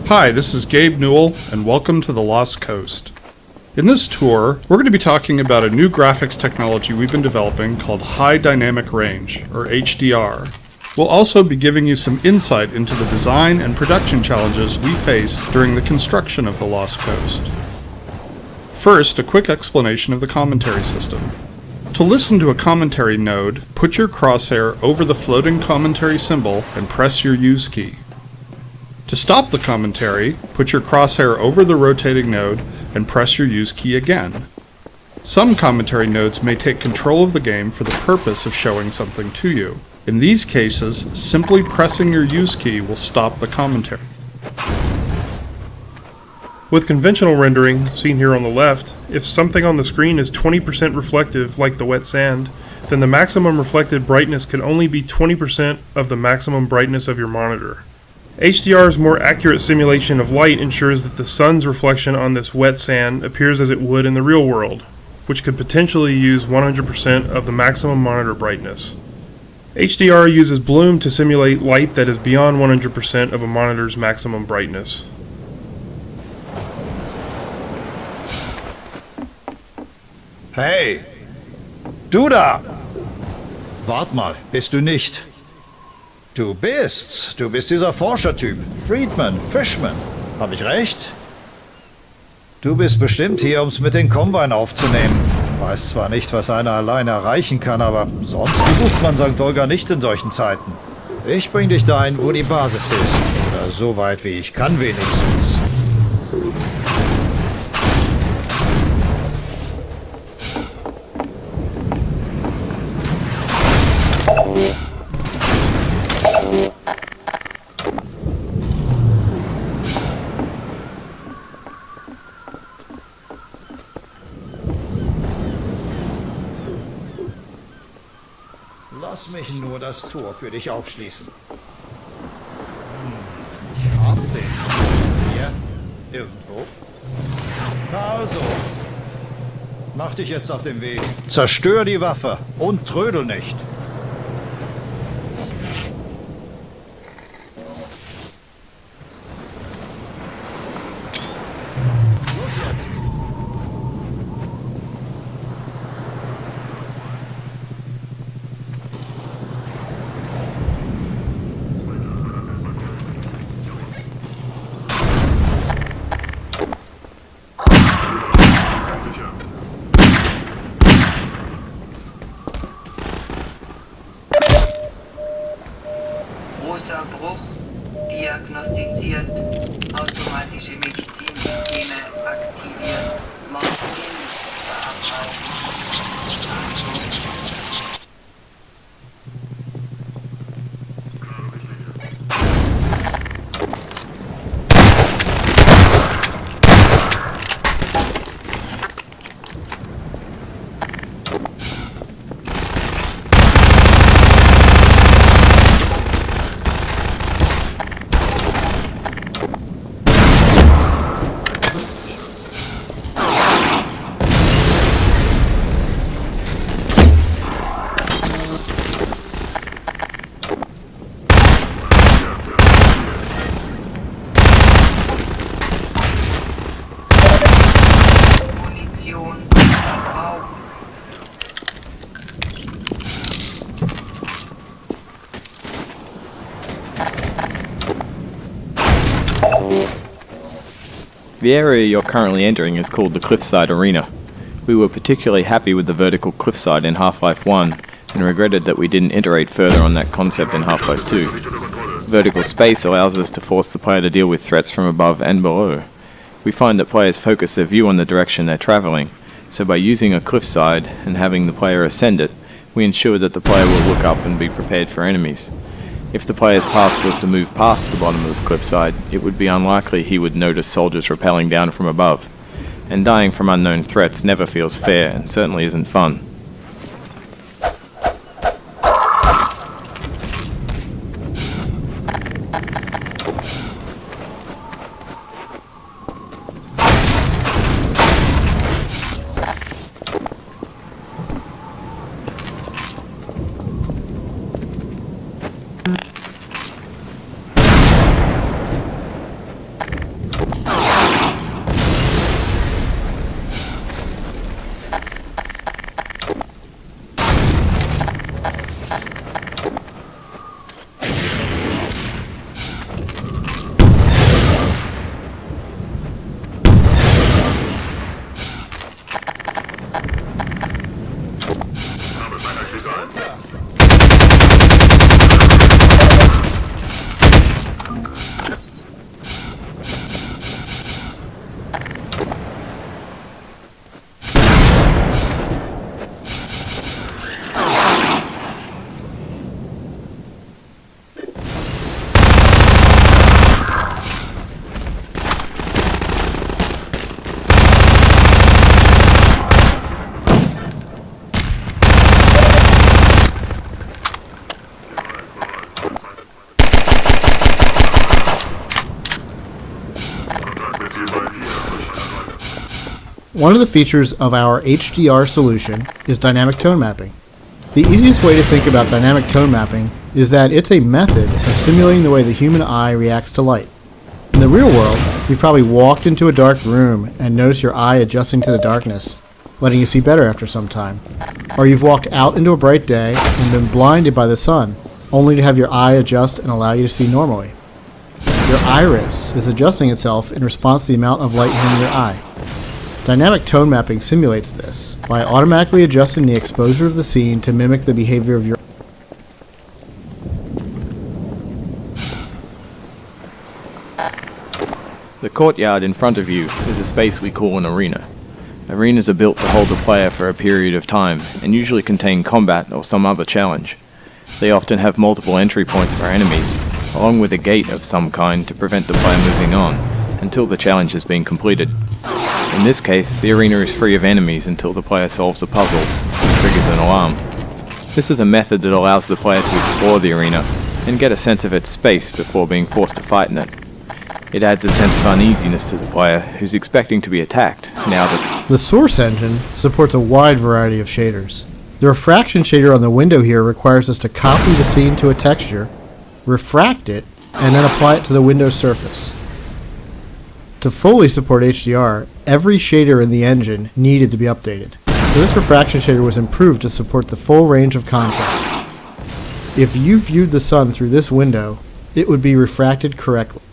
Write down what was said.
Hi, this is Gabe Newell, and welcome to the Lost Coast. In this tour, we're going to be talking about a new graphics technology we've been developing called High Dynamic Range, or HDR. We'll also be giving you some insight into the design and production challenges we faced during the construction of the Lost Coast. First, a quick explanation of the commentary system. To listen to a commentary node, put your crosshair over the floating commentary symbol and press your Use key. To stop the commentary, put your crosshair over the rotating node and press your Use key again. Some commentary nodes may take control of the game for the purpose of showing something to you. In these cases, simply pressing your Use key will stop the commentary. With conventional rendering, seen here on the left, if something on the screen is 20% reflective, like the wet sand, then the maximum reflected brightness could only be 20% of the maximum brightness of your monitor. HDR's more accurate simulation of light ensures that the sun's reflection on this wet sand appears as it would in the real world, which could potentially use 100% of the maximum monitor brightness. HDR uses bloom to simulate light that is beyond 100% of a monitor's maximum brightness. Hey! Du da! Wart mal, bist du nicht? Du bist dieser Forschertyp. Friedman, Fishman. Hab ich recht? Du bist bestimmt hier, um's mit den Combine aufzunehmen. Weiß zwar nicht, was einer allein erreichen kann, aber sonst besucht man St. Olga nicht in solchen Zeiten. Ich bring dich dahin, wo die Basis ist. Oder so weit, wie ich kann wenigstens. Lass mich nur das Tor für dich aufschließen. Ich hab den. Hier? Irgendwo? Also. Mach dich jetzt auf den Weg. Zerstör die Waffe und trödel nicht. Großer Bruch, diagnostiziert, automatische Medizinsysteme aktiviert, Morphin verabreichen. The area you're currently entering is called the Cliffside Arena. We were particularly happy with the vertical cliffside in Half-Life 1 and regretted that we didn't iterate further on that concept in Half-Life 2. Vertical space allows us to force the player to deal with threats from above and below. We find that players focus their view on the direction they're traveling, so by using a cliffside and having the player ascend it, we ensure that the player will look up and be prepared for enemies. If the player's path was to move past the bottom of the cliffside, it would be unlikely he would notice soldiers rappelling down from above. And dying from unknown threats never feels fair and certainly isn't fun. One of the features of our HDR solution is dynamic tone mapping. The easiest way to think about dynamic tone mapping is that it's a method of simulating the way the human eye reacts to light. In the real world, you've probably walked into a dark room and noticed your eye adjusting to the darkness, letting you see better after some time. Or you've walked out into a bright day and been blinded by the sun, only to have your eye adjust and allow you to see normally. Your iris is adjusting itself in response to the amount of light hitting your eye. Dynamic tone mapping simulates this by automatically adjusting the exposure of the scene to mimic the behavior of your The courtyard in front of you is a space we call an arena. Arenas are built to hold the player for a period of time and usually contain combat or some other challenge. They often have multiple entry points for enemies, along with a gate of some kind to prevent the player moving on until the challenge has been completed. In this case, the arena is free of enemies until the player solves a puzzle and triggers an alarm. This is a method that allows the player to explore the arena and get a sense of its space before being forced to fight in it. It adds a sense of uneasiness to the player who's expecting to be attacked now that The source engine supports a wide variety of shaders. The refraction shader on the window here requires us to copy the scene to a texture, refract it, and then apply it to the window surface. To fully support HDR, every shader in the engine needed to be updated. So this refraction shader was improved to support the full range of contrast. If you viewed the sun through this window, it would be refracted correctly.